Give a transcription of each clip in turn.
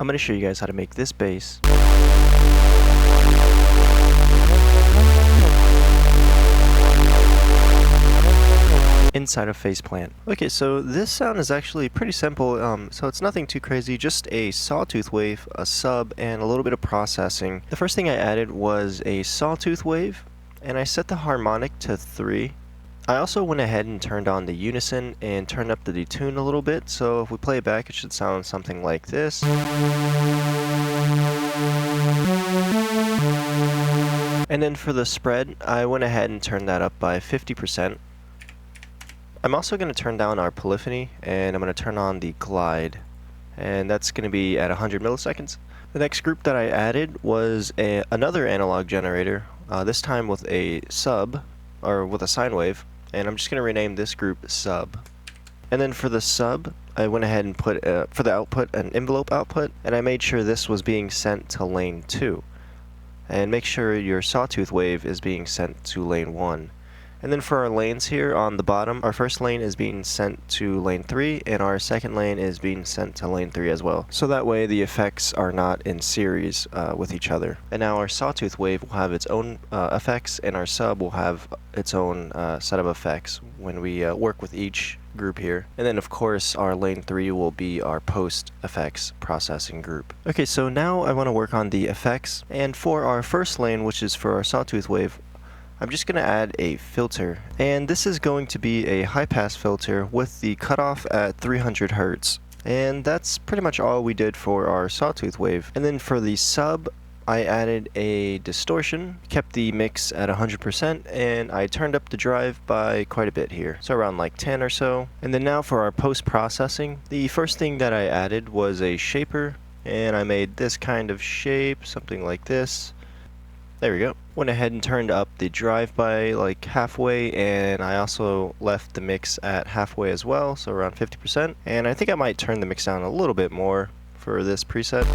I'm going to show you guys how to make this bass. Inside of Faceplant. Okay, so this sound is actually pretty simple, so it's nothing too crazy, just a sawtooth wave, a sub, and a little bit of processing. The first thing I added was a sawtooth wave, and I set the harmonic to 3. I also went ahead and turned on the unison and turned up the detune a little bit, so if we play it back it should sound something like this. And then for the spread, I went ahead and turned that up by 50%. I'm also going to turn down our polyphony, and I'm going to turn on the glide, and that's going to be at 100 milliseconds. The next group that I added was another analog generator, this time with a sub, or with a sine wave, and I'm just going to rename this group sub. And then for the sub, I went ahead and put, for the output, an envelope output, and I made sure this was being sent to lane 2. And make sure your sawtooth wave is being sent to lane 1. And then for our lanes here on the bottom, our first lane is being sent to lane 3, and our second lane is being sent to lane 3 as well. So that way the effects are not in series with each other. And now our sawtooth wave will have its own effects, and our sub will have its own set of effects when we work with each group here. And then of course our lane 3 will be our post effects processing group. Okay, so now I want to work on the effects, and for our first lane, which is for our sawtooth wave, I'm just going to add a filter, and this is going to be a high-pass filter with the cutoff at 300 Hz. And that's pretty much all we did for our sawtooth wave. And then for the sub, I added a distortion, kept the mix at 100%, and I turned up the drive by quite a bit here, so around like 10 or so. And then now for our post-processing, the first thing that I added was a shaper, and I made this kind of shape, something like this. There we go. Went ahead and turned up the drive by like halfway, and I also left the mix at halfway as well, so around 50%. And I think I might turn the mix down a little bit more for this preset.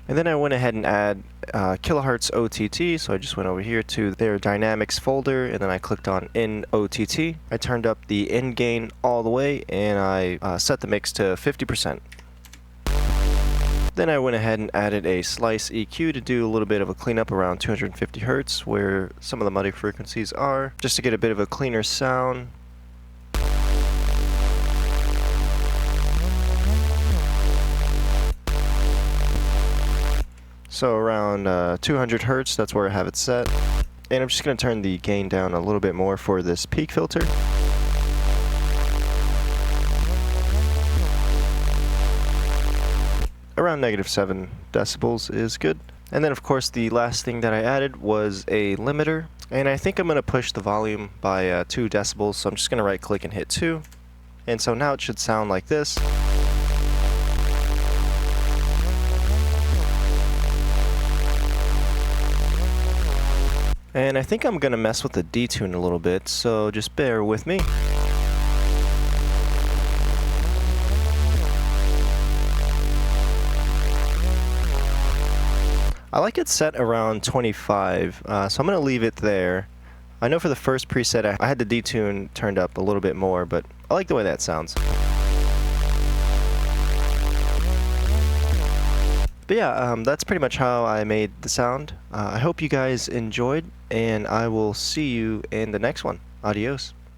And then I went ahead and add Kilohertz OTT, so I just went over here to their dynamics folder, and then I clicked on in OTT. I turned up the in gain all the way, and I set the mix to 50%. Then I went ahead and added a slice EQ to do a little bit of a cleanup around 250 Hz, where some of the muddy frequencies are, just to get a bit of a cleaner sound. So around 200 Hz, that's where I have it set. And I'm just going to turn the gain down a little bit more for this peak filter. Around -7 decibels is good. And then of course the last thing that I added was a limiter. And I think I'm going to push the volume by 2 decibels, so I'm just going to right click and hit 2. And so now it should sound like this. And I think I'm going to mess with the detune a little bit, so just bear with me. I like it set around 25, so I'm going to leave it there. I know for the first preset I had the detune turned up a little bit more, but I like the way that sounds. But yeah, that's pretty much how I made the sound. I hope you guys enjoyed, and I will see you in the next one. Adios.